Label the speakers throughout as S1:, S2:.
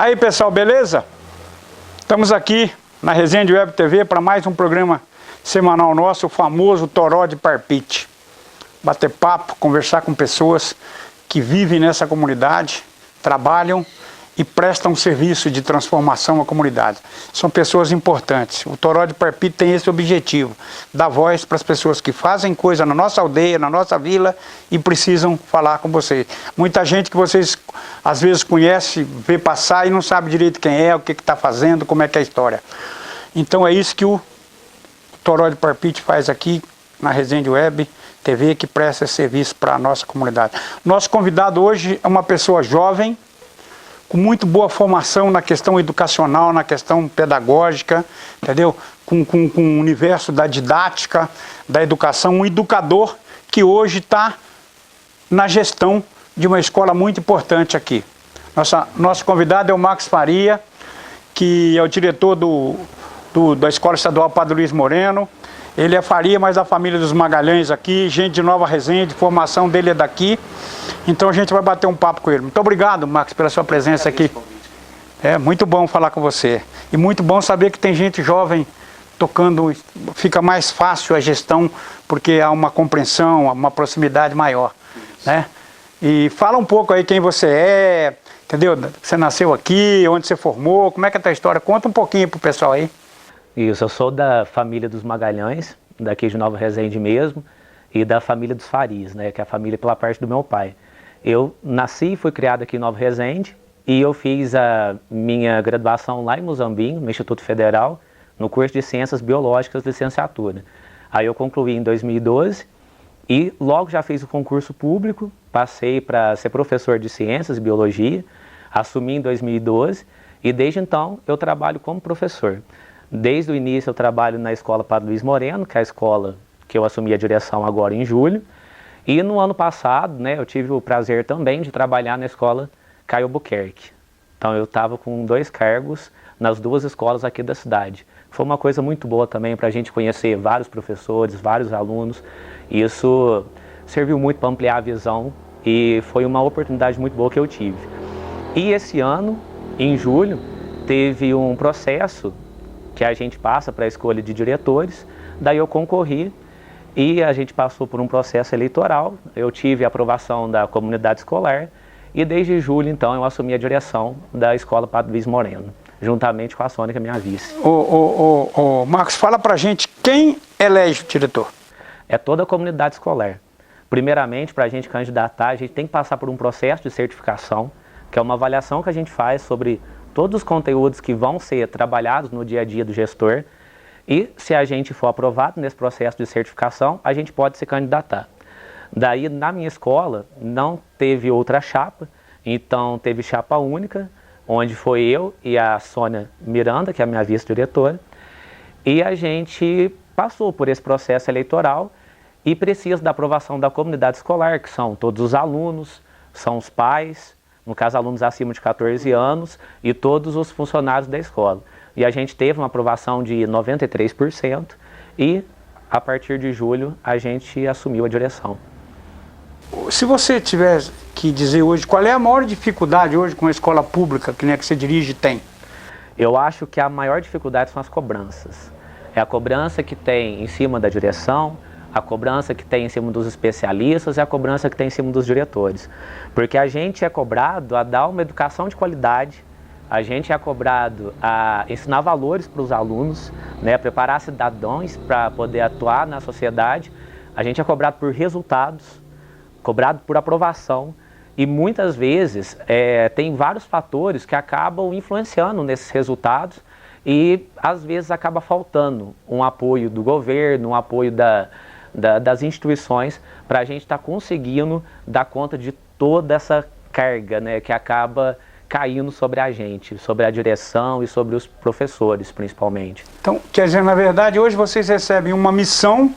S1: Aí pessoal, beleza? Estamos aqui na Resende Web TV para mais um programa semanal nosso, o famoso Toró de Parpite. Bater papo, conversar com pessoas que vivem nessa comunidade, trabalham e prestam serviço de transformação à comunidade. São pessoas importantes. O Toró de Parpite tem esse objetivo, dar voz para as pessoas que fazem coisa na nossa aldeia, na nossa vila e precisam falar com vocês. Muita gente que vocês às vezes conhecem, vê passar e não sabe direito quem é, o que está fazendo, como é que é a história. Então é isso que o Toró de Parpite faz aqui na Resende Web TV, que presta esse serviço para a nossa comunidade. Nosso convidado hoje é uma pessoa jovem, com muito boa formação na questão educacional, na questão pedagógica, entendeu? Com o universo da didática, da educação, um educador que hoje está na gestão de uma escola muito importante aqui. Nosso convidado é o Max Faria, que é o diretor da Escola Estadual Padre Luiz Moreno. Ele é Faria, mas da família dos Magalhães aqui, gente de Nova Resende, formação dele é daqui. Então a gente vai bater um papo com ele. Muito obrigado, Max, pela sua presença aqui. É muito bom falar com você. E muito bom saber que tem gente jovem tocando, fica mais fácil a gestão, porque há uma compreensão, uma proximidade maior, né? E fala um pouco aí quem você é, entendeu? Você nasceu aqui, onde você formou, como é que é a tua história? Conta um pouquinho pro pessoal aí.
S2: Isso, eu sou da família dos Magalhães, daqui de Nova Resende mesmo, e da família dos Farias, né, que é a família pela parte do meu pai. Eu nasci e fui criado aqui em Nova Resende, e eu fiz a minha graduação lá em Muzambinho, no Instituto Federal, no curso de Ciências Biológicas, licenciatura. Aí eu concluí em 2012, e logo já fiz o concurso público, passei para ser professor de Ciências e Biologia, assumi em 2012, e desde então eu trabalho como professor. Desde o início eu trabalho na Escola Padre Luiz Moreno, que é a escola que eu assumi a direção agora em julho. E no ano passado, né, eu tive o prazer também de trabalhar na Escola Caio Albuquerque. Então eu estava com 2 cargos nas 2 escolas aqui da cidade. Foi uma coisa muito boa também para a gente conhecer vários professores, vários alunos. Isso serviu muito para ampliar a visão e foi uma oportunidade muito boa que eu tive. E esse ano, em julho, teve um processo que a gente passa para a escolha de diretores, daí eu concorri e a gente passou por um processo eleitoral, eu tive a aprovação da comunidade escolar e desde julho então eu assumi a direção da Escola Padre Luiz Moreno, juntamente com a Sônia, que é minha vice.
S1: Marcos, fala pra gente quem elege o diretor?
S2: É toda a comunidade escolar. Primeiramente, para a gente candidatar, a gente tem que passar por um processo de certificação, que é uma avaliação que a gente faz sobre todos os conteúdos que vão ser trabalhados no dia a dia do gestor e se a gente for aprovado nesse processo de certificação, a gente pode se candidatar. Daí, na minha escola, não teve outra chapa, então teve chapa única, onde foi eu e a Sônia Miranda, que é a minha vice-diretora, e a gente passou por esse processo eleitoral e precisa da aprovação da comunidade escolar, que são todos os alunos, são os pais, no caso alunos acima de 14 anos e todos os funcionários da escola. E a gente teve uma aprovação de 93% e a partir de julho a gente assumiu a direção.
S1: Se você tivesse que dizer hoje, qual é a maior dificuldade hoje com a escola pública que você dirige tem?
S2: Eu acho que a maior dificuldade são as cobranças. É a cobrança que tem em cima da direção, a cobrança que tem em cima dos especialistas e a cobrança que tem em cima dos diretores. Porque a gente é cobrado a dar uma educação de qualidade, a gente é cobrado a ensinar valores para os alunos, né, preparar cidadãos para poder atuar na sociedade, a gente é cobrado por resultados, cobrado por aprovação e muitas vezes tem vários fatores que acabam influenciando nesses resultados e às vezes acaba faltando um apoio do governo, um apoio das instituições para a gente estar conseguindo dar conta de toda essa carga, né, que acaba caindo sobre a gente, sobre a direção e sobre os professores principalmente.
S1: Então, quer dizer, na verdade, hoje vocês recebem uma missão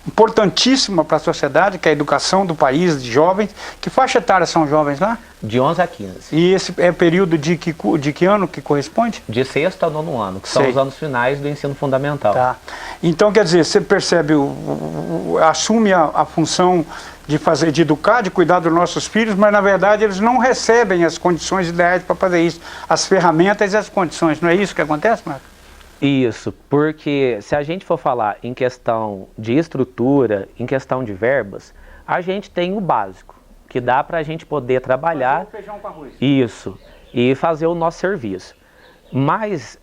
S1: importantíssima para a sociedade, que é a educação do país, de jovens. Que faixa etária são jovens lá?
S2: De 11 a 15.
S1: E esse é período de que ano que corresponde?
S2: De 6º a 9º ano, que são os anos finais do ensino fundamental.
S1: Tá. Então, quer dizer, você percebe, assume a função de educar, de cuidar dos nossos filhos, mas na verdade eles não recebem as condições ideais para fazer isso, as ferramentas e as condições. Não é isso que acontece, Marco?
S2: Isso, porque se a gente for falar em questão de estrutura, em questão de verbas, a gente tem o básico, que dá para a gente poder trabalhar,
S1: feijão com arroz.
S2: Isso, e fazer o nosso serviço. Mas,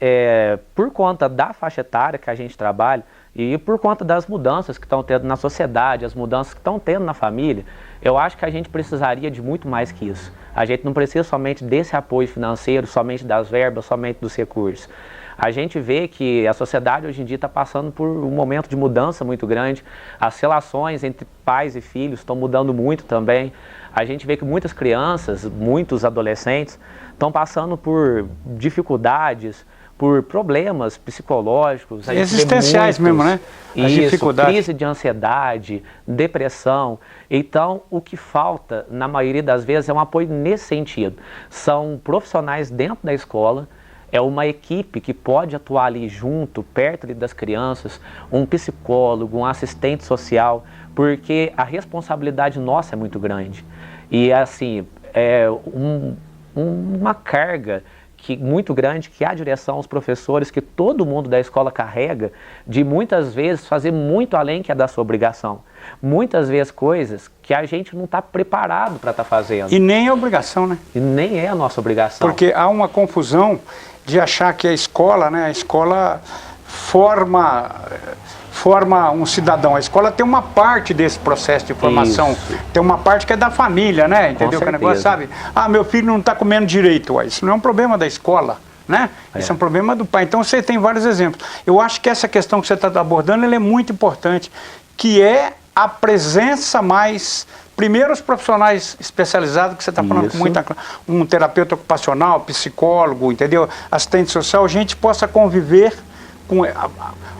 S2: por conta da faixa etária que a gente trabalha, e por conta das mudanças que estão tendo na sociedade, as mudanças que estão tendo na família, eu acho que a gente precisaria de muito mais que isso. A gente não precisa somente desse apoio financeiro, somente das verbas, somente dos recursos. A gente vê que a sociedade hoje em dia está passando por um momento de mudança muito grande. As relações entre pais e filhos estão mudando muito também. A gente vê que muitas crianças, muitos adolescentes estão passando por dificuldades, por problemas psicológicos.
S1: Existenciais mesmo, né?
S2: As dificuldades. Crise de ansiedade, depressão. Então, o que falta, na maioria das vezes, é um apoio nesse sentido. São profissionais dentro da escola, é uma equipe que pode atuar ali junto, perto ali das crianças, um psicólogo, um assistente social, porque a responsabilidade nossa é muito grande. E assim, é uma carga muito grande que a direção, os professores, que todo mundo da escola carrega, de muitas vezes fazer muito além que é da sua obrigação. Muitas vezes coisas que a gente não está preparado para estar fazendo.
S1: E nem é obrigação, né?
S2: E nem é a nossa obrigação.
S1: Porque há uma confusão de achar que a escola forma um cidadão. A escola tem uma parte desse processo de formação. Isso. Tem uma parte que é da família, né? Entendeu? Que o negócio, sabe? Ah, meu filho não está comendo direito. Ué, isso não é um problema da escola, né? Isso é um problema do pai. Então você tem vários exemplos. Eu acho que essa questão que você está abordando, ela é muito importante, que é a presença mais... Primeiro, os profissionais especializados, que você está falando com muita... Um terapeuta ocupacional, psicólogo, entendeu? Assistente social, a gente possa conviver com...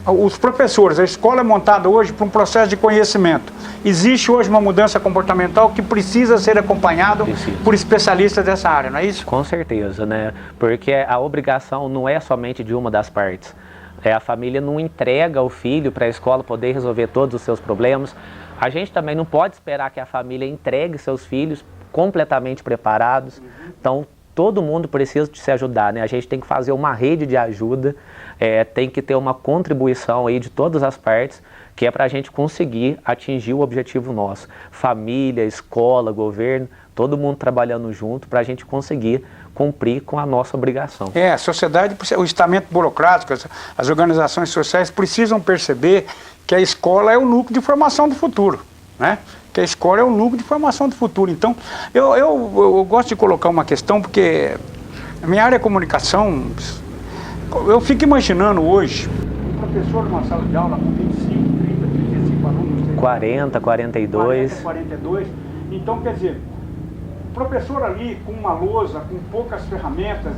S1: Os professores, a escola é montada hoje para um processo de conhecimento. Existe hoje uma mudança comportamental que precisa ser acompanhado por especialistas dessa área, não é isso?
S2: Com certeza, né? Porque a obrigação não é somente de uma das partes. A família não entrega o filho para a escola poder resolver todos os seus problemas. A gente também não pode esperar que a família entregue seus filhos completamente preparados. Então, todo mundo precisa de se ajudar, né? A gente tem que fazer uma rede de ajuda, tem que ter uma contribuição aí de todas as partes, que é para a gente conseguir atingir o objetivo nosso. Família, escola, governo, todo mundo trabalhando junto para a gente conseguir cumprir com a nossa obrigação.
S1: A sociedade, o estamento burocrático, as organizações sociais precisam perceber que a escola é o núcleo de formação do futuro, né? Que a escola é o núcleo de formação do futuro. Então, eu gosto de colocar uma questão, porque a minha área é comunicação, eu fico imaginando hoje, um professor numa sala de aula com 25, 30, 35 alunos...
S2: 40, 42...
S1: 40, 42, então quer dizer... O professor ali, com uma lousa, com poucas ferramentas,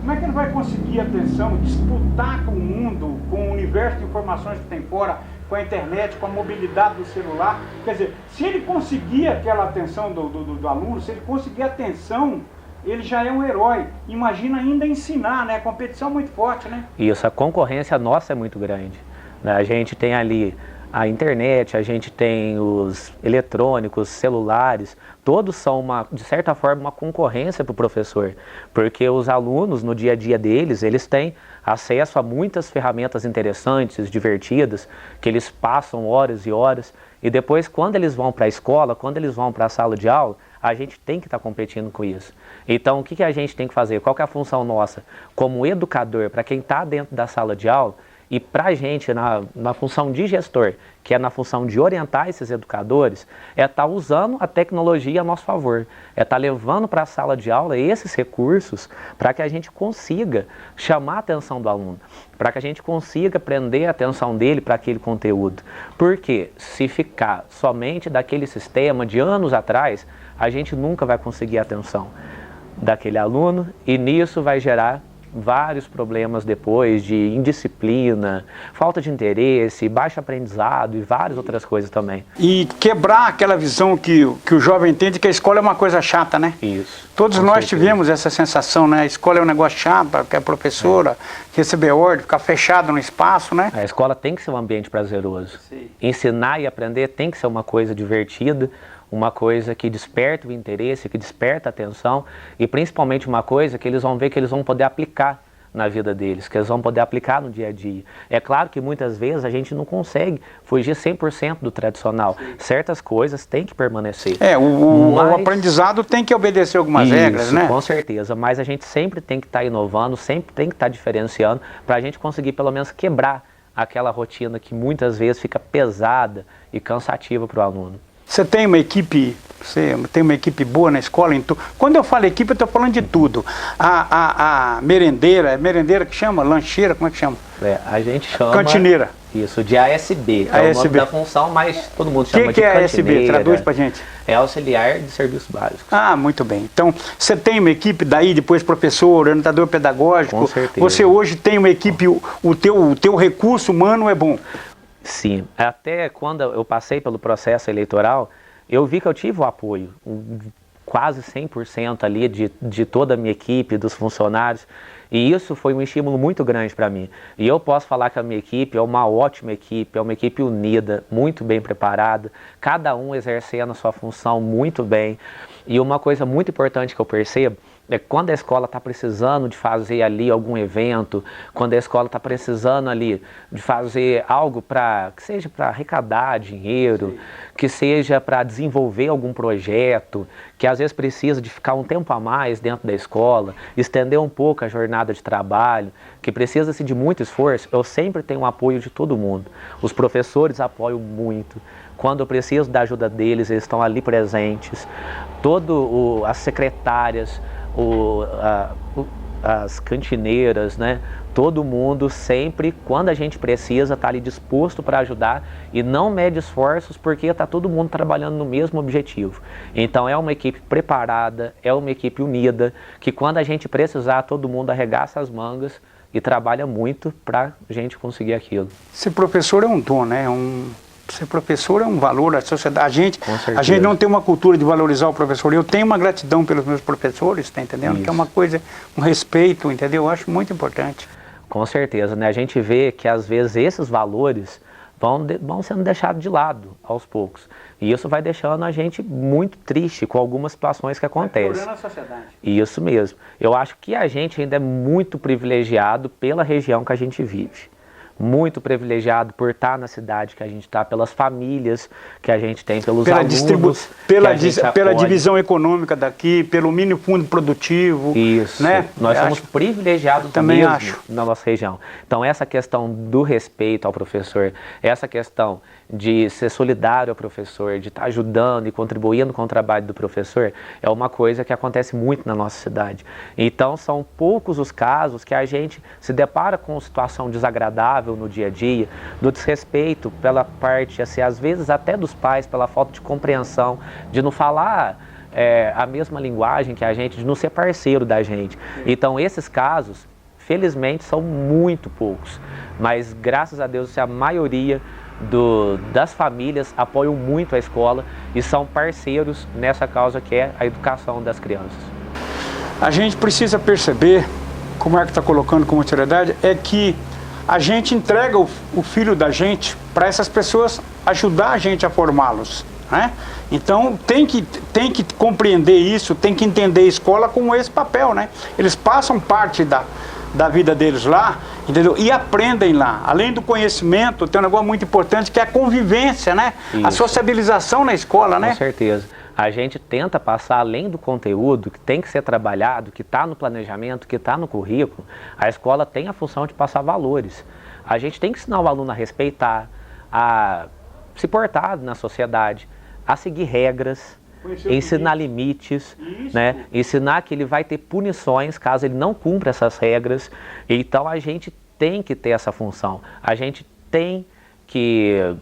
S1: como é que ele vai conseguir atenção, disputar com o mundo, com o universo de informações que tem fora, com a internet, com a mobilidade do celular? Quer dizer, se ele conseguir aquela atenção do aluno, se ele conseguir a atenção, ele já é um herói. Imagina ainda ensinar, né? A competição é muito forte, né?
S2: Isso, a concorrência nossa é muito grande, né? A gente tem ali a internet, a gente tem os eletrônicos, celulares, todos são, de certa forma, uma concorrência para o professor, porque os alunos, no dia a dia deles, eles têm acesso a muitas ferramentas interessantes, divertidas, que eles passam horas e horas, e depois, quando eles vão para a escola, quando eles vão para a sala de aula, a gente tem que estar competindo com isso. Então, o que a gente tem que fazer? Qual que é a função nossa como educador, para quem está dentro da sala de aula, e para a gente, na função de gestor, que é na função de orientar esses educadores, é estar usando a tecnologia a nosso favor, é estar levando para a sala de aula esses recursos para que a gente consiga chamar a atenção do aluno, para que a gente consiga prender a atenção dele para aquele conteúdo. Porque se ficar somente daquele sistema de anos atrás, a gente nunca vai conseguir a atenção daquele aluno, e nisso vai gerar vários problemas depois de indisciplina, falta de interesse, baixo aprendizado e várias outras coisas também.
S1: E quebrar aquela visão que o jovem entende que a escola é uma coisa chata, né?
S2: Isso.
S1: Todos
S2: com
S1: nós
S2: certeza.
S1: tivemos essa sensação, né? A escola é um negócio chato, que a professora receber ordem, ficar fechado no espaço, né?
S2: A escola tem que ser um ambiente prazeroso.
S1: Sim.
S2: Ensinar e aprender tem que ser uma coisa divertida, uma coisa que desperta o interesse, que desperta a atenção e principalmente uma coisa que eles vão ver que eles vão poder aplicar na vida deles, que eles vão poder aplicar no dia a dia. É claro que muitas vezes a gente não consegue fugir 100% do tradicional. Sim. Certas coisas têm que permanecer.
S1: O aprendizado tem que obedecer algumas regras, né?
S2: Com certeza, mas a gente sempre tem que estar inovando, sempre tem que estar diferenciando para a gente conseguir pelo menos quebrar aquela rotina que muitas vezes fica pesada e cansativa para o aluno.
S1: Você tem uma equipe boa na escola? Quando eu falo equipe, eu estou falando de tudo. A merendeira, é merendeira que chama? Lancheira, como é que chama?
S2: A gente chama...
S1: Cantineira.
S2: Isso, de ASB. É o nome da função, mas todo mundo chama de
S1: cantineira. O que é ASB?
S2: cantineira.
S1: Traduz pra gente.
S2: É auxiliar de serviços básicos.
S1: Ah, muito bem. Então, você tem uma equipe daí, depois professor, orientador pedagógico.
S2: Com certeza.
S1: Você hoje tem uma equipe, o teu recurso humano é bom.
S2: Sim, até quando eu passei pelo processo eleitoral, eu vi que eu tive o apoio, quase 100% ali de toda a minha equipe, dos funcionários, e isso foi um estímulo muito grande para mim. E eu posso falar que a minha equipe é uma ótima equipe, é uma equipe unida, muito bem preparada, cada um exercendo a sua função muito bem. E uma coisa muito importante que eu percebo é que quando a escola está precisando de fazer ali algum evento, quando a escola está precisando ali de fazer algo que seja para arrecadar dinheiro, sim, que seja para desenvolver algum projeto, que às vezes precisa de ficar um tempo a mais dentro da escola, estender um pouco a jornada de trabalho, que precisa-se de muito esforço, eu sempre tenho o apoio de todo mundo. Os professores apoiam muito. Quando eu preciso da ajuda deles, eles estão ali presentes. As secretárias, as cantineiras, né? Todo mundo sempre, quando a gente precisa, está ali disposto para ajudar e não mede esforços porque está todo mundo trabalhando no mesmo objetivo. Então é uma equipe preparada, é uma equipe unida, que quando a gente precisar, todo mundo arregaça as mangas e trabalha muito para a gente conseguir aquilo.
S1: Ser professor é um dom, né? Ser professor é um valor da sociedade. A gente não tem uma cultura de valorizar o professor. Eu tenho uma gratidão pelos meus professores, tá entendendo? Isso. Que é uma coisa, um respeito, entendeu? Eu acho muito importante.
S2: Com certeza, né? A gente vê que às vezes esses valores vão sendo deixados de lado aos poucos. E isso vai deixando a gente muito triste com algumas situações que acontecem.
S1: Piorando a sociedade.
S2: Isso mesmo. Eu acho que a gente ainda é muito privilegiado pela região que a gente vive. Muito privilegiado por estar na cidade que a gente está, pelas famílias que a gente tem, pelos alunos
S1: pela divisão econômica daqui, pelo mínimo fundo produtivo.
S2: Isso,
S1: né?
S2: Nós somos privilegiados
S1: também
S2: mesmo
S1: acho.
S2: Na nossa região. Então essa questão do respeito ao professor, essa questão de ser solidário ao professor, de estar ajudando e contribuindo com o trabalho do professor, é uma coisa que acontece muito na nossa cidade. Então são poucos os casos que a gente se depara com situação desagradável no dia a dia, do desrespeito pela parte, assim, às vezes até dos pais, pela falta de compreensão, de não falar a mesma linguagem que a gente, de não ser parceiro da gente. Então esses casos, felizmente, são muito poucos, mas graças a Deus a maioria das famílias apoiam muito a escola e são parceiros nessa causa que é a educação das crianças.
S1: A gente precisa perceber, como é que está colocando com seriedade, é que a gente entrega o filho da gente para essas pessoas ajudar a gente a formá-los, né? Então tem que compreender isso, tem que entender a escola como esse papel, né? Eles passam parte da vida deles lá, entendeu? E aprendem lá. Além do conhecimento, tem um negócio muito importante que é a convivência, né? Isso. A sociabilização na escola, né?
S2: Com certeza. A gente tenta passar além do conteúdo que tem que ser trabalhado, que está no planejamento, que está no currículo. A escola tem a função de passar valores. A gente tem que ensinar o aluno a respeitar, a se portar na sociedade, a seguir regras, ensinar limites, né? Ensinar que ele vai ter punições caso ele não cumpra essas regras. Então a gente tem que ter essa função. A gente tem que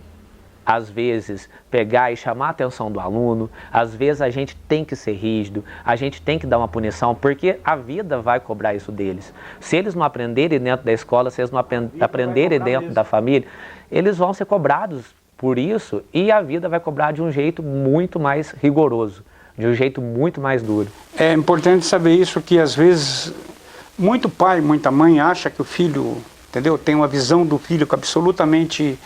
S2: às vezes, pegar e chamar a atenção do aluno, às vezes a gente tem que ser rígido, a gente tem que dar uma punição, porque a vida vai cobrar isso deles. Se eles não aprenderem dentro da escola, se eles não aprenderem dentro da família, eles vão ser cobrados por isso e a vida vai cobrar de um jeito muito mais rigoroso, de um jeito muito mais duro.
S1: É importante saber isso, que às vezes muito pai, muita mãe acha que o filho, entendeu, tem uma visão do filho que absolutamente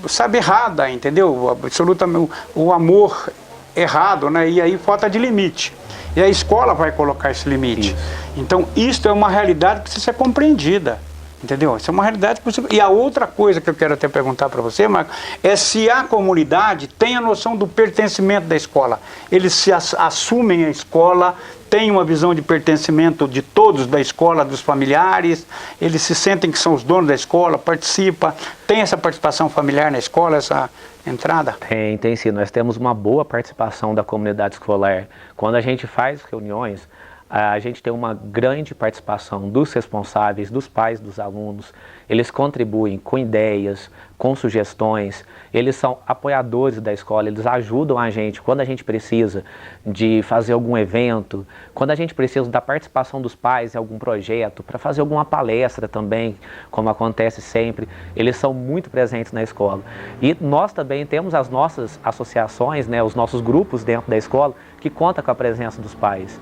S1: sabe, errada, entendeu? Absolutamente o amor errado, né? E aí falta de limite. E a escola vai colocar esse limite. Isso. Então, isso é uma realidade que precisa ser compreendida, entendeu? Isso é uma realidade que precisa... E a outra coisa que eu quero até perguntar para você, Marco, é se a comunidade tem a noção do pertencimento da escola. Eles se assumem a escola, têm uma visão de pertencimento de todos da escola, dos familiares, eles se sentem que são os donos da escola, participam, tem essa participação familiar na escola, essa entrada?
S2: Tem sim. Nós temos uma boa participação da comunidade escolar. Quando a gente faz reuniões, a gente tem uma grande participação dos responsáveis, dos pais dos alunos. Eles contribuem com ideias, com sugestões, eles são apoiadores da escola, eles ajudam a gente quando a gente precisa de fazer algum evento, quando a gente precisa da participação dos pais em algum projeto, para fazer alguma palestra também, como acontece sempre. Eles são muito presentes na escola. E nós também temos as nossas associações, né, os nossos grupos dentro da escola, que contam com a presença dos pais.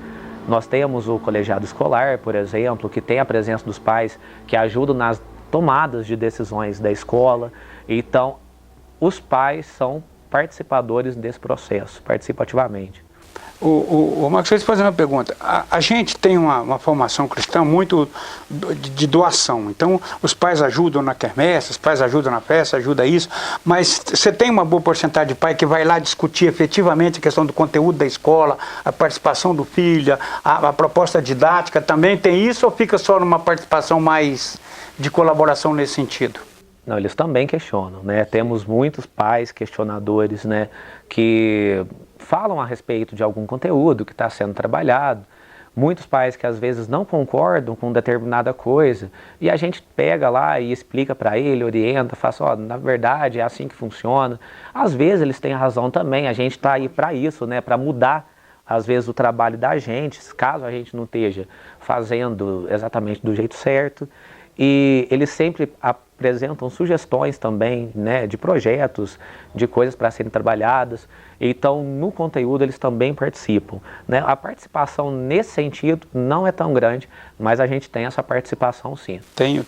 S2: Nós temos o colegiado escolar, por exemplo, que tem a presença dos pais, que ajudam nas tomadas de decisões da escola. Então, os pais são participadores desse processo, participativamente.
S1: Marcos, deixa eu fazer uma pergunta. A gente tem uma formação cristã muito de doação. Então, os pais ajudam na quermesse, os pais ajudam na festa, ajuda isso. Mas você tem uma boa porcentagem de pai que vai lá discutir efetivamente a questão do conteúdo da escola, a participação do filho, a proposta didática, também tem isso, ou fica só numa participação mais de colaboração nesse sentido?
S2: Não, eles também questionam, né? Temos muitos pais questionadores, né, que falam a respeito de algum conteúdo que está sendo trabalhado. Muitos pais que às vezes não concordam com determinada coisa e a gente pega lá e explica para ele, orienta, fala assim, ó, na verdade é assim que funciona. Às vezes eles têm razão também, a gente está aí para isso, né, para mudar às vezes o trabalho da gente, caso a gente não esteja fazendo exatamente do jeito certo. E eles sempre apresentam sugestões também, né, de projetos, de coisas para serem trabalhadas. Então, no conteúdo, eles também participam, né? A participação nesse sentido não é tão grande, mas a gente tem essa participação sim.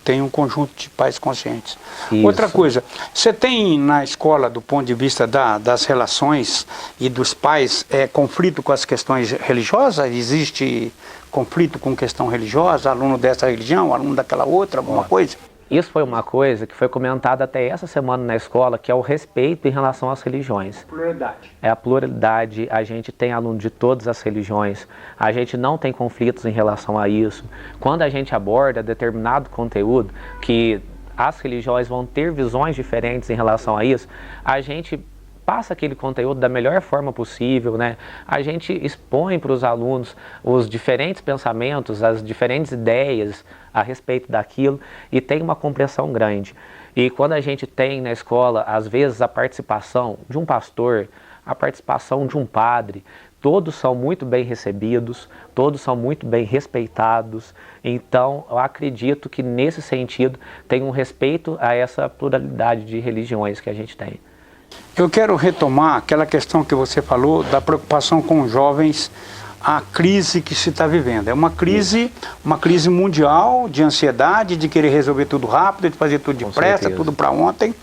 S1: Tem um conjunto de pais conscientes.
S2: Isso.
S1: Outra coisa, você tem na escola, do ponto de vista das relações e dos pais, conflito com as questões religiosas? Existe conflito com questão religiosa, aluno dessa religião, aluno daquela outra, alguma coisa?
S2: Isso foi uma coisa que foi comentada até essa semana na escola, que é o respeito em relação às religiões.
S1: Pluralidade.
S2: É a pluralidade, a gente tem aluno de todas as religiões, a gente não tem conflitos em relação a isso. Quando a gente aborda determinado conteúdo, que as religiões vão ter visões diferentes em relação a isso, a gente passa aquele conteúdo da melhor forma possível, né? A gente expõe para os alunos os diferentes pensamentos, as diferentes ideias a respeito daquilo e tem uma compreensão grande. E quando a gente tem na escola, às vezes, a participação de um pastor, a participação de um padre, todos são muito bem recebidos, todos são muito bem respeitados. Então, eu acredito que nesse sentido tem um respeito a essa pluralidade de religiões que a gente tem.
S1: Eu quero retomar aquela questão que você falou da preocupação com os jovens, a crise que se está vivendo. É uma crise mundial de ansiedade, de querer resolver tudo rápido, de fazer tudo depressa, tudo para ontem.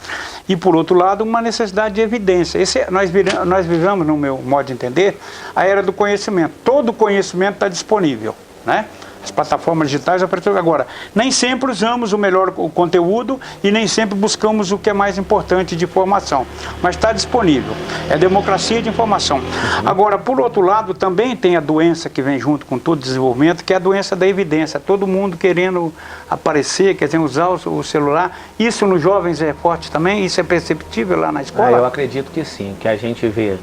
S1: E, por outro lado, uma necessidade de evidência. Nós vivemos, no meu modo de entender, a era do conhecimento. Todo conhecimento está disponível, né? As plataformas digitais apareceram agora. Nem sempre usamos o melhor conteúdo e nem sempre buscamos o que é mais importante de informação. Mas está disponível. É democracia de informação. Agora, por outro lado, também tem a doença que vem junto com todo desenvolvimento, que é a doença da evidência. Todo mundo querendo aparecer, quer dizer, usar o celular. Isso nos jovens é forte também? Isso é perceptível lá na escola?
S2: Eu acredito que sim, que a gente vê.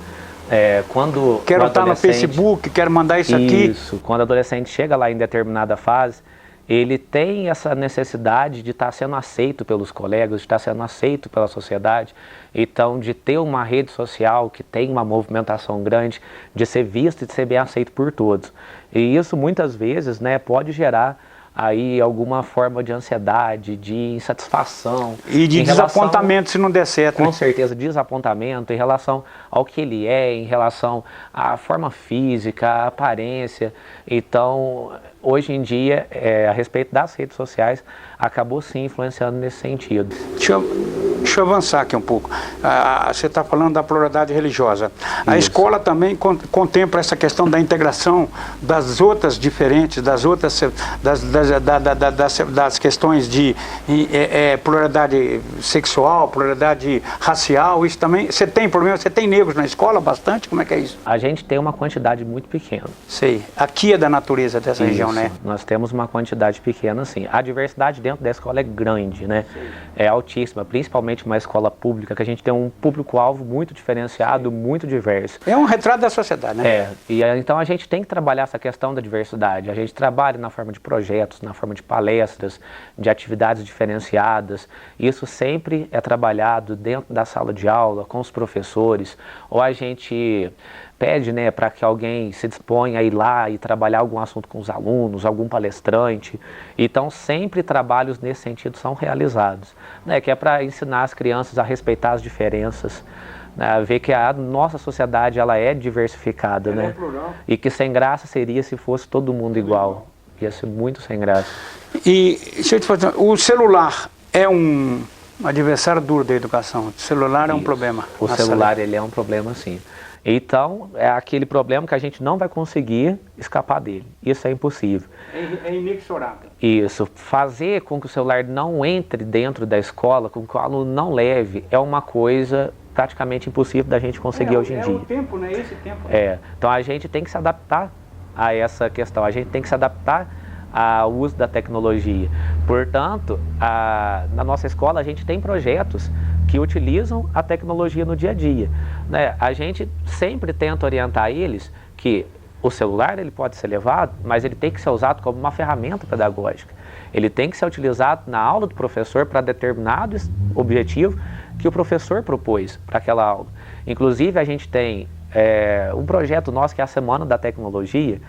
S2: Quando
S1: quero estar no Facebook, quero mandar isso aqui.
S2: Isso, quando o adolescente chega lá em determinada fase, ele tem essa necessidade de estar sendo aceito pelos colegas, de estar sendo aceito pela sociedade, então de ter uma rede social que tem uma movimentação grande, de ser visto e de ser bem aceito por todos. E isso muitas vezes, né, pode gerar aí alguma forma de ansiedade, de insatisfação.
S1: E de desapontamento se não der certo.
S2: Com certeza, desapontamento em relação ao que ele é, em relação à forma física, à aparência. Então, hoje em dia, a respeito das redes sociais, acabou sim influenciando nesse sentido.
S1: Deixa eu avançar aqui um pouco. Você está falando da pluralidade religiosa. A escola também contempla essa questão da integração das outras diferentes, das questões de pluralidade sexual, pluralidade racial. Isso também. Você tem problema? Você tem negros na escola bastante? Como é que é isso?
S2: A gente tem uma quantidade muito pequena.
S1: Sei. Aqui é da natureza dessa região, né?
S2: Nós temos uma quantidade pequena, sim. A diversidade dentro da escola é grande, né? É altíssima, principalmente uma escola pública, que a gente tem um público-alvo muito diferenciado, muito diverso.
S1: É um retrato da sociedade, né?
S2: Então a gente tem que trabalhar essa questão da diversidade. A gente trabalha na forma de projetos, na forma de palestras, de atividades diferenciadas. Isso sempre é trabalhado dentro da sala de aula, com os professores, ou a gente pede, né, para que alguém se disponha a ir lá e trabalhar algum assunto com os alunos, algum palestrante. Então, sempre trabalhos nesse sentido são realizados, né, que é para ensinar as crianças a respeitar as diferenças, né, ver que a nossa sociedade ela é diversificada, né,
S1: é plural.
S2: E que sem graça seria se fosse todo mundo igual. Ia ser muito sem graça.
S1: E, deixa eu te fazer, o celular é um adversário duro da educação. O celular é um problema.
S2: O celular, ele é um problema, sim. Então, é aquele problema que a gente não vai conseguir escapar dele. Isso é impossível.
S1: É inexorável.
S2: Isso. Fazer com que o celular não entre dentro da escola, com que o aluno não leve, é uma coisa praticamente impossível da gente conseguir hoje em dia.
S1: É o tempo, né? Esse tempo.
S2: Então, a gente tem que se adaptar a essa questão. A gente tem que se adaptar ao uso da tecnologia. Portanto, na nossa escola, a gente tem projetos que utilizam a tecnologia no dia a dia, né? A gente sempre tenta orientar eles que o celular ele pode ser levado, mas ele tem que ser usado como uma ferramenta pedagógica. Ele tem que ser utilizado na aula do professor para determinado objetivo que o professor propôs para aquela aula. Inclusive, a gente tem um projeto nosso que é a Semana da Tecnologia,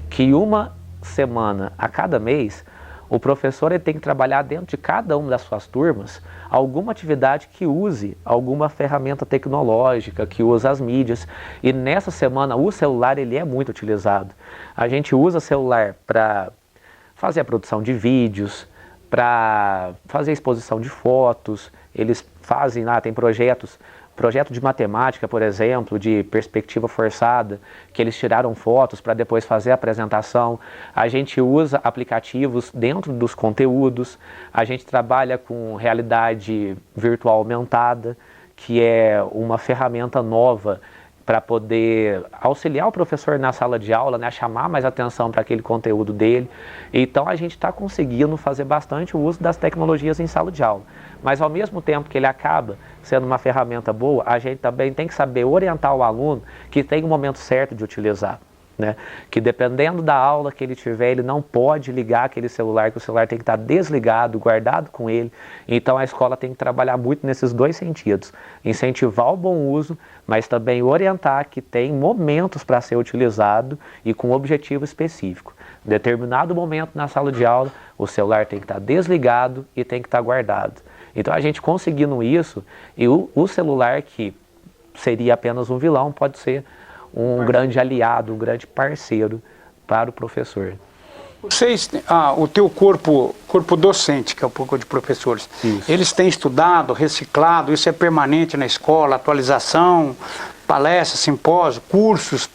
S2: que uma semana a cada mês, o professor ele tem que trabalhar dentro de cada uma das suas turmas alguma atividade que use alguma ferramenta tecnológica, que use as mídias. E nessa semana o celular ele é muito utilizado. A gente usa o celular para fazer a produção de vídeos, para fazer a exposição de fotos. Eles fazem lá, tem projeto de matemática, por exemplo, de perspectiva forçada, que eles tiraram fotos para depois fazer a apresentação. A gente usa aplicativos dentro dos conteúdos, a gente trabalha com realidade virtual aumentada, que é uma ferramenta nova para poder auxiliar o professor na sala de aula, né, chamar mais atenção para aquele conteúdo dele. Então a gente está conseguindo fazer bastante o uso das tecnologias em sala de aula. Mas ao mesmo tempo que ele acaba sendo uma ferramenta boa, a gente também tem que saber orientar o aluno que tem o momento certo de utilizar, né? Que dependendo da aula que ele tiver, ele não pode ligar aquele celular, que o celular tem que estar desligado, guardado com ele. Então a escola tem que trabalhar muito nesses dois sentidos, incentivar o bom uso, mas também orientar que tem momentos para ser utilizado e com objetivo específico. Em determinado momento na sala de aula, o celular tem que estar desligado e tem que estar guardado. Então a gente conseguindo isso, e o celular que seria apenas um vilão pode ser um grande aliado, um grande parceiro para o professor.
S1: Vocês, o teu corpo docente, que é o corpo de professores,
S2: Isso.
S1: Eles têm estudado, reciclado, isso é permanente na escola, atualização, palestras, simpósios, cursos,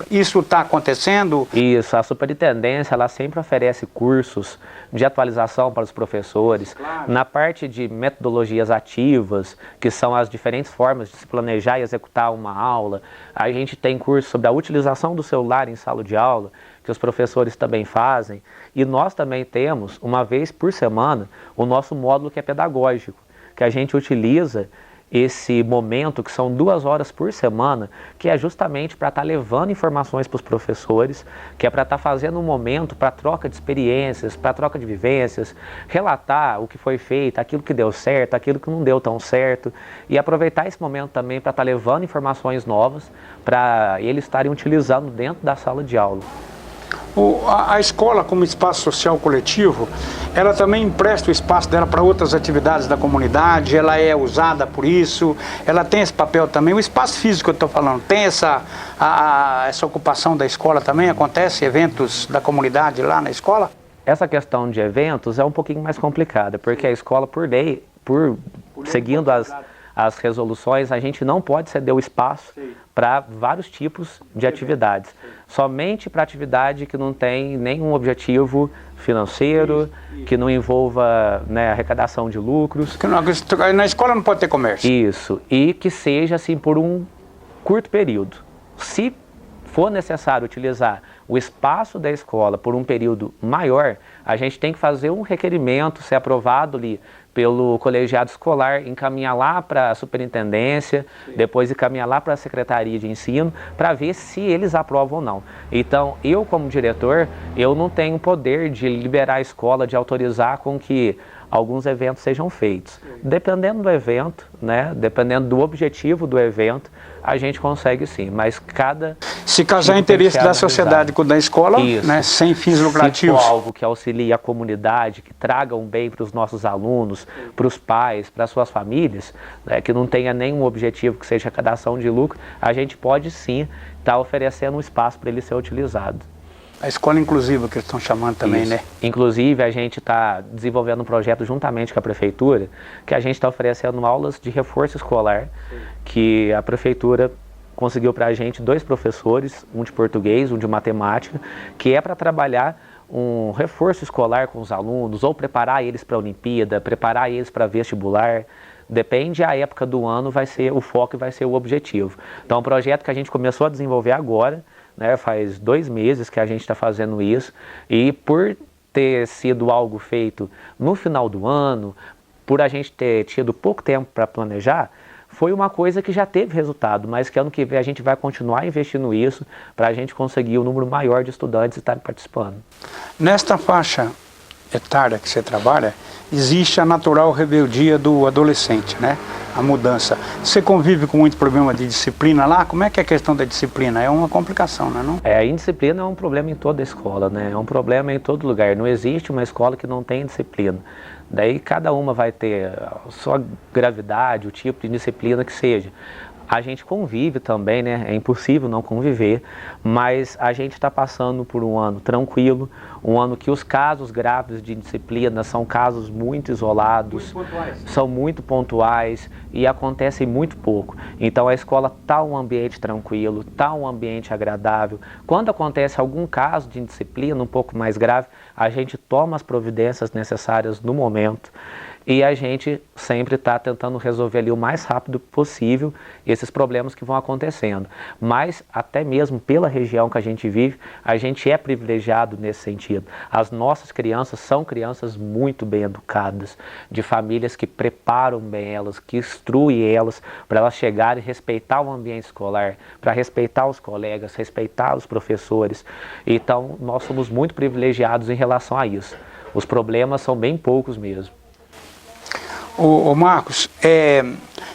S1: isso está acontecendo?
S2: Isso, a superintendência ela sempre oferece cursos de atualização para os professores,
S1: Claro.
S2: Na parte de metodologias ativas, que são as diferentes formas de se planejar e executar uma aula. A gente tem curso sobre a utilização do celular em sala de aula, que os professores também fazem, e nós também temos, uma vez por semana, o nosso módulo que é pedagógico, que a gente utiliza esse momento, que são 2 horas por semana, que é justamente para estar levando informações para os professores, que é para estar fazendo um momento para troca de experiências, para troca de vivências, relatar o que foi feito, aquilo que deu certo, aquilo que não deu tão certo, e aproveitar esse momento também para estar levando informações novas para eles estarem utilizando dentro da sala de aula.
S1: A escola, como espaço social coletivo, ela também empresta o espaço dela para outras atividades da comunidade, ela é usada por isso, ela tem esse papel também. O espaço físico que eu estou falando, tem essa ocupação da escola também? Acontece eventos da comunidade lá na escola?
S2: Essa questão de eventos é um pouquinho mais complicada, porque a escola, por lei, seguindo as resoluções, a gente não pode ceder o espaço para vários tipos de atividades. Somente para atividade que não tem nenhum objetivo financeiro, que não envolva, né, arrecadação de lucros.
S1: Na escola não pode ter comércio.
S2: Isso, e que seja assim por um curto período. Se for necessário utilizar o espaço da escola por um período maior, a gente tem que fazer um requerimento, ser aprovado ali pelo colegiado escolar, encaminhar lá para a superintendência, depois encaminhar lá para a secretaria de ensino, para ver se eles aprovam ou não. Então, eu como diretor, eu não tenho poder de liberar a escola, de autorizar com que alguns eventos sejam feitos. Dependendo do evento, né, dependendo do objetivo do evento, a gente consegue sim, mas cada...
S1: Se casar interesse da sociedade com o da escola, né, sem fins lucrativos.
S2: Se for algo que auxilie a comunidade, que traga um bem para os nossos alunos, para os pais, para as suas famílias, né, que não tenha nenhum objetivo que seja arrecadação de lucro, a gente pode sim estar oferecendo um espaço para ele ser utilizado.
S1: A escola inclusiva que eles estão chamando também,
S2: Isso.
S1: né?
S2: Inclusive, a gente está desenvolvendo um projeto juntamente com a prefeitura, que a gente está oferecendo aulas de reforço escolar, que a prefeitura conseguiu para a gente 2 professores, um de português, um de matemática, que é para trabalhar um reforço escolar com os alunos, ou preparar eles para a Olimpíada, preparar eles para vestibular. Depende da época do ano, vai ser o foco e vai ser o objetivo. Então, é um projeto que a gente começou a desenvolver agora, né, faz 2 meses que a gente está fazendo isso, e por ter sido algo feito no final do ano, por a gente ter tido pouco tempo para planejar, foi uma coisa que já teve resultado, mas que ano que vem a gente vai continuar investindo nisso para a gente conseguir um número maior de estudantes estarem participando.
S1: Nesta faixa etária que você trabalha, existe a natural rebeldia do adolescente, né? A mudança. Você convive com muito problema de disciplina lá? Como é que é a questão da disciplina? É uma complicação, não é não?
S2: A indisciplina é um problema em toda a escola, né? É um problema em todo lugar. Não existe uma escola que não tenha disciplina. Daí cada uma vai ter a sua gravidade, o tipo de disciplina que seja. A gente convive também, né? É impossível não conviver, mas a gente está passando por um ano tranquilo, um ano que os casos graves de indisciplina são casos muito isolados, são muito pontuais e acontecem muito pouco. Então a escola está um ambiente tranquilo, está um ambiente agradável. Quando acontece algum caso de indisciplina um pouco mais grave, a gente toma as providências necessárias no momento. E a gente sempre está tentando resolver ali o mais rápido possível esses problemas que vão acontecendo. Mas até mesmo pela região que a gente vive, a gente é privilegiado nesse sentido. As nossas crianças são crianças muito bem educadas, de famílias que preparam bem elas, que instruem elas para elas chegarem e respeitar o ambiente escolar, para respeitar os colegas, respeitar os professores. Então nós somos muito privilegiados em relação a isso. Os problemas são bem poucos mesmo.
S1: Ô Marcos,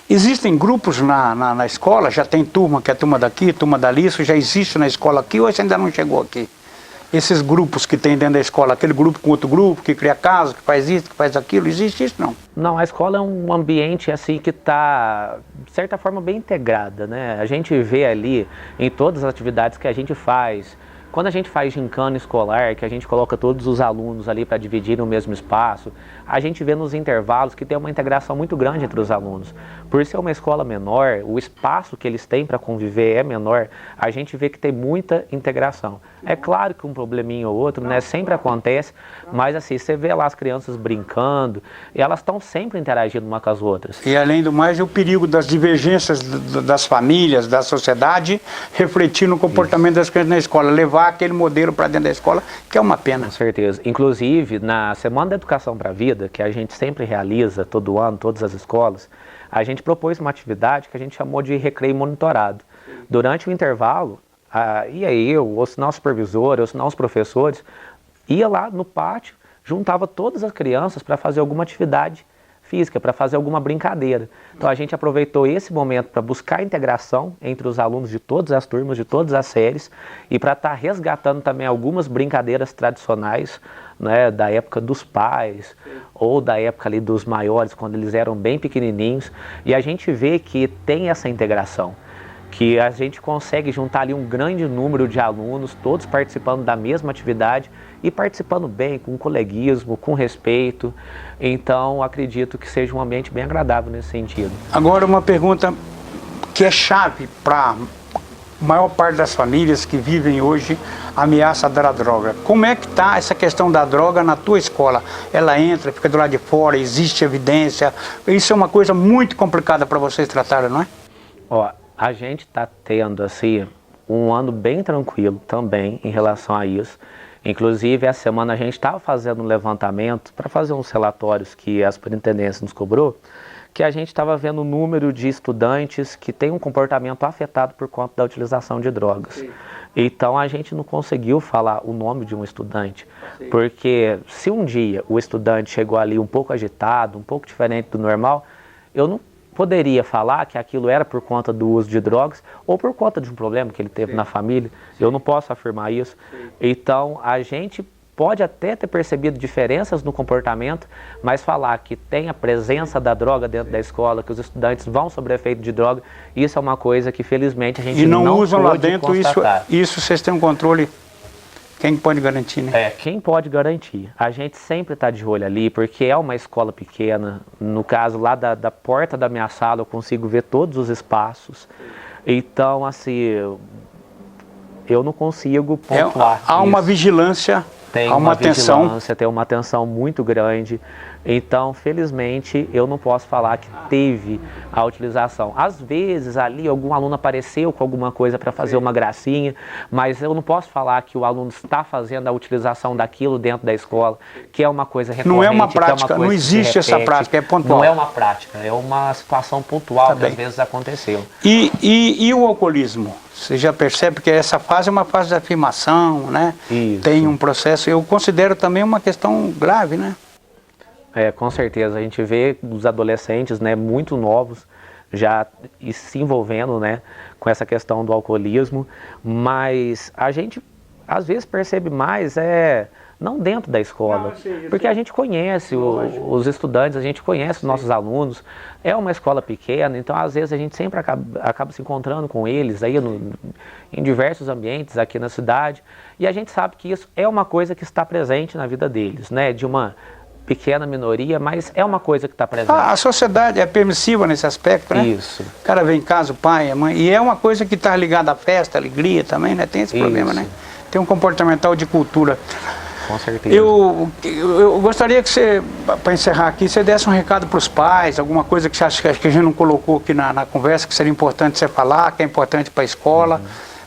S1: existem grupos na escola? Já tem turma que é turma daqui, turma dali? Isso já existe na escola aqui ou isso ainda não chegou aqui? Esses grupos que tem dentro da escola, aquele grupo com outro grupo, que cria casa, que faz isso, que faz aquilo, existe isso não?
S2: Não, a escola é um ambiente assim que está, de certa forma, bem integrada, né? A gente vê ali em todas as atividades que a gente faz. Quando a gente faz gincana escolar, que a gente coloca todos os alunos ali para dividir no mesmo espaço, a gente vê nos intervalos que tem uma integração muito grande entre os alunos. Por ser uma escola menor, o espaço que eles têm para conviver é menor, a gente vê que tem muita integração. É claro que um probleminha ou outro, né, sempre acontece, mas assim, você vê lá as crianças brincando, e elas estão sempre interagindo umas com as outras.
S1: E além do mais, o perigo das divergências das famílias, da sociedade, refletir no comportamento das crianças na escola, levar levar aquele modelo para dentro da escola, que é uma pena.
S2: Com certeza. Inclusive, na Semana da Educação para a Vida, que a gente sempre realiza todo ano, todas as escolas, a gente propôs uma atividade que a gente chamou de recreio monitorado. Durante o intervalo, ia eu, ou se não o supervisor, ou se não os professores, ia lá no pátio, juntava todas as crianças para fazer alguma atividade física, para fazer alguma brincadeira. Então a gente aproveitou esse momento para buscar a integração entre os alunos de todas as turmas, de todas as séries, e para estar resgatando também algumas brincadeiras tradicionais, né, da época dos pais, ou da época ali dos maiores, quando eles eram bem pequenininhos, e a gente vê que tem essa integração, que a gente consegue juntar ali um grande número de alunos, todos participando da mesma atividade e participando bem, com coleguismo, com respeito. Então, acredito que seja um ambiente bem agradável nesse sentido.
S1: Agora, uma pergunta que é chave para a maior parte das famílias que vivem hoje a ameaça da droga. Como é que está essa questão da droga na tua escola? Ela entra, fica do lado de fora, existe evidência? Isso é uma coisa muito complicada para vocês tratarem, não é?
S2: Ó, a gente está tendo, assim, um ano bem tranquilo também em relação a isso. Inclusive, essa semana a gente estava fazendo um levantamento para fazer uns relatórios que a superintendência nos cobrou, que a gente estava vendo o número de estudantes que têm um comportamento afetado por conta da utilização de drogas. Sim. Então, a gente não conseguiu falar o nome de um estudante, sim, porque se um dia o estudante chegou ali um pouco agitado, um pouco diferente do normal, eu não poderia falar que aquilo era por conta do uso de drogas ou por conta de um problema que ele teve, sim, na família. Sim. Eu não posso afirmar isso. Sim. Então, a gente pode até ter percebido diferenças no comportamento, mas falar que tem a presença da droga dentro, sim, da escola, que os estudantes vão sob efeito de droga, isso é uma coisa que, felizmente, a gente não
S1: usam lá dentro.
S2: Constatar.
S1: Isso vocês têm um controle. Quem pode garantir, né?
S2: Quem pode garantir. A gente sempre está de olho ali, porque é uma escola pequena. No caso, lá da porta da minha sala, eu consigo ver todos os espaços. Então, assim, eu não consigo pontuar.
S1: Há uma vigilância, há uma atenção.
S2: Tem uma atenção muito grande. Então, felizmente, eu não posso falar que teve a utilização. Às vezes, ali, algum aluno apareceu com alguma coisa para fazer, sim, uma gracinha, mas eu não posso falar que o aluno está fazendo a utilização daquilo dentro da escola, que é uma coisa recorrente.
S1: Não é uma prática, não existe essa prática, é pontual.
S2: Não é uma prática, é uma situação pontual que às vezes aconteceu.
S1: E o alcoolismo? Você já percebe que essa fase é uma fase de afirmação, né?
S2: Isso.
S1: Tem um processo, eu considero também uma questão grave, né?
S2: Com certeza, a gente vê os adolescentes, né, muito novos já se envolvendo, né, com essa questão do alcoolismo, mas a gente às vezes percebe mais não dentro da escola, porque a gente conhece os estudantes, a gente conhece os nossos alunos, é uma escola pequena, então às vezes a gente sempre acaba se encontrando com eles aí em diversos ambientes aqui na cidade, e a gente sabe que isso é uma coisa que está presente na vida deles, né, de uma pequena minoria, mas é uma coisa que está presente.
S1: A sociedade é permissiva nesse aspecto, né?
S2: Isso.
S1: O cara vem em casa, o pai, a mãe, e é uma coisa que está ligada à festa, à alegria também, né? Tem esse problema, né? Tem um comportamental de cultura.
S2: Com certeza.
S1: Eu gostaria que você, para encerrar aqui, você desse um recado para os pais, alguma coisa que você acha que a gente não colocou aqui na conversa, que seria importante você falar, que é importante para a escola.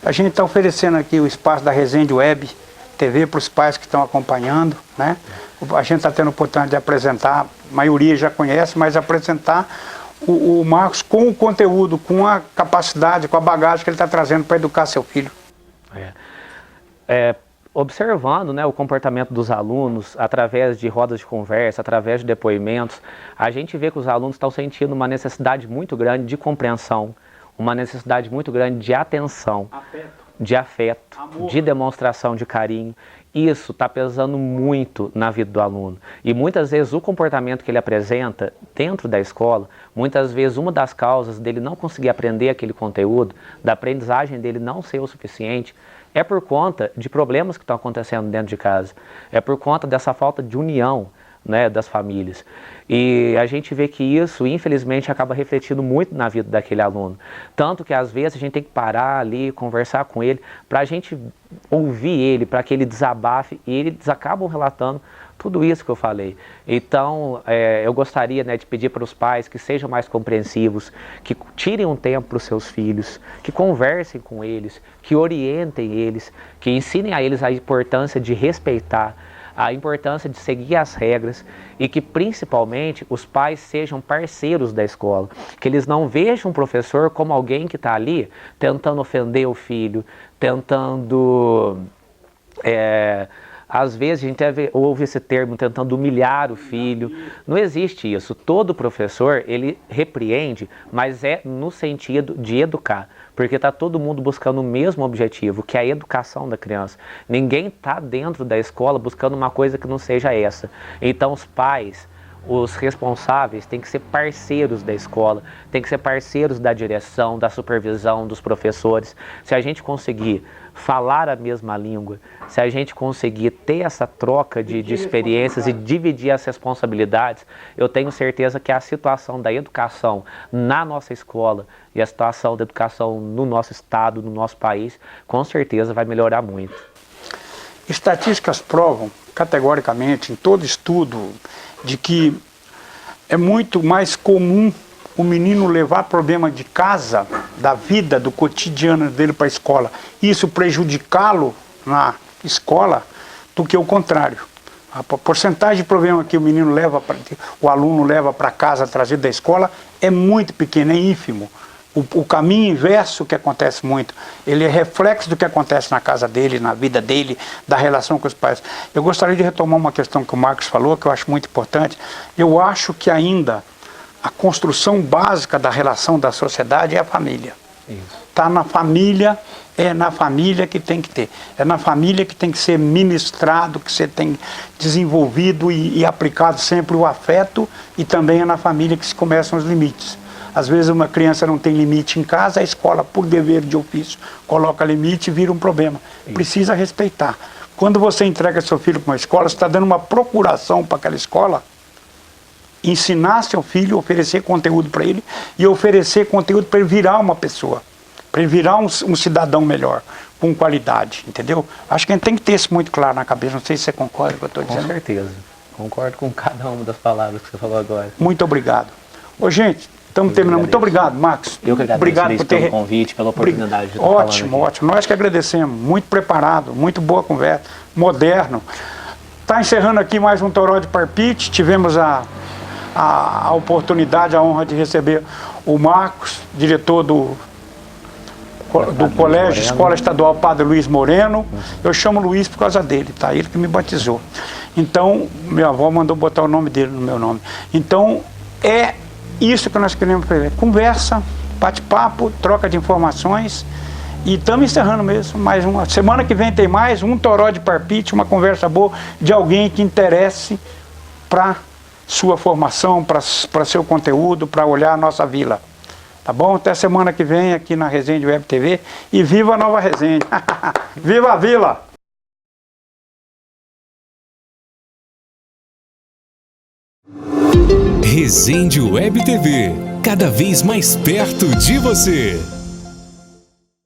S1: A gente está oferecendo aqui o espaço da Resende Web TV para os pais que estão acompanhando, né? A gente está tendo a oportunidade de apresentar, a maioria já conhece, mas apresentar o Marcos com o conteúdo, com a capacidade, com a bagagem que ele está trazendo para educar seu filho.
S2: Observando, né, o comportamento dos alunos através de rodas de conversa, através de depoimentos, a gente vê que os alunos estão sentindo uma necessidade muito grande de compreensão, uma necessidade muito grande de atenção, de afeto, amor, de demonstração de carinho. Isso está pesando muito na vida do aluno. E muitas vezes o comportamento que ele apresenta dentro da escola, muitas vezes uma das causas dele não conseguir aprender aquele conteúdo, da aprendizagem dele não ser o suficiente, é por conta de problemas que estão acontecendo dentro de casa. É por conta dessa falta de união, né, das famílias. E a gente vê que isso, infelizmente, acaba refletindo muito na vida daquele aluno. Tanto que, às vezes, a gente tem que parar ali, conversar com ele, para a gente ouvir ele, para que ele desabafe, e eles acabam relatando Tudo isso que eu falei. Então, eu gostaria, né, de pedir para os pais que sejam mais compreensivos, que tirem um tempo para os seus filhos, que conversem com eles, que orientem eles, que ensinem a eles a importância de respeitar, a importância de seguir as regras e que, principalmente, os pais sejam parceiros da escola, que eles não vejam o professor como alguém que está ali tentando ofender o filho, tentando... Às vezes a gente ouve esse termo, tentando humilhar o filho. Não existe isso. Todo professor, ele repreende, mas é no sentido de educar. Porque está todo mundo buscando o mesmo objetivo, que é a educação da criança. Ninguém está dentro da escola buscando uma coisa que não seja essa. Então os pais, os responsáveis têm que ser parceiros da escola, têm que ser parceiros da direção, da supervisão, dos professores. Se a gente conseguir falar a mesma língua, se a gente conseguir ter essa troca de experiências e dividir as responsabilidades, eu tenho certeza que a situação da educação na nossa escola e a situação da educação no nosso estado, no nosso país, com certeza vai melhorar muito.
S1: Estatísticas provam categoricamente, em todo estudo, de que é muito mais comum o menino levar problema de casa, da vida, do cotidiano dele para a escola, e isso prejudicá-lo na escola, do que o contrário. A porcentagem de problema que o menino leva, o aluno leva para casa, trazido da escola, é muito pequena, é ínfimo. O caminho inverso que acontece muito, ele é reflexo do que acontece na casa dele, na vida dele, da relação com os pais. Eu gostaria de retomar uma questão que o Marcos falou, que eu acho muito importante. Eu acho que ainda a construção básica da relação da sociedade é a família. Está na família, é na família que tem que ter. É na família que tem que ser ministrado, que você tem desenvolvido e aplicado sempre o afeto, e também é na família que se começam os limites. Às vezes uma criança não tem limite em casa, a escola, por dever de ofício, coloca limite e vira um problema. Precisa respeitar. Quando você entrega seu filho para uma escola, você está dando uma procuração para aquela escola, ensinar seu filho, oferecer conteúdo para ele, e oferecer conteúdo para ele virar uma pessoa, para ele virar um cidadão melhor, com qualidade, entendeu? Acho que a gente tem que ter isso muito claro na cabeça. Não sei se você concorda com o que eu estou dizendo.
S2: Com certeza. Concordo com cada uma das palavras que você falou agora.
S1: Muito obrigado. Ô, gente, estamos terminando. Muito obrigado, Marcos.
S2: Eu que agradeço,
S1: obrigado por ter...
S2: pelo convite, pela oportunidade de estar
S1: Ótimo,
S2: falando aqui.
S1: ótimo. Nós que agradecemos. Muito preparado, muito boa conversa, moderno. Está encerrando aqui mais um Toró de Parpite. Tivemos a oportunidade, a honra de receber o Marcos, diretor do Colégio Escola Estadual Padre Luiz Moreno. Eu chamo Luiz por causa dele, tá? Ele que me batizou. Então, minha avó mandou botar o nome dele no meu nome. Então, é isso que nós queremos fazer. Conversa, bate-papo, troca de informações. E estamos encerrando mesmo mais uma. Semana que vem tem mais um Toró de Parpite, uma conversa boa de alguém que interesse para sua formação, para seu conteúdo, para olhar a nossa vila. Tá bom? Até semana que vem aqui na Resende Web TV. E viva a Nova Resende! Viva a vila!
S3: Resende Web TV, cada vez mais perto de você.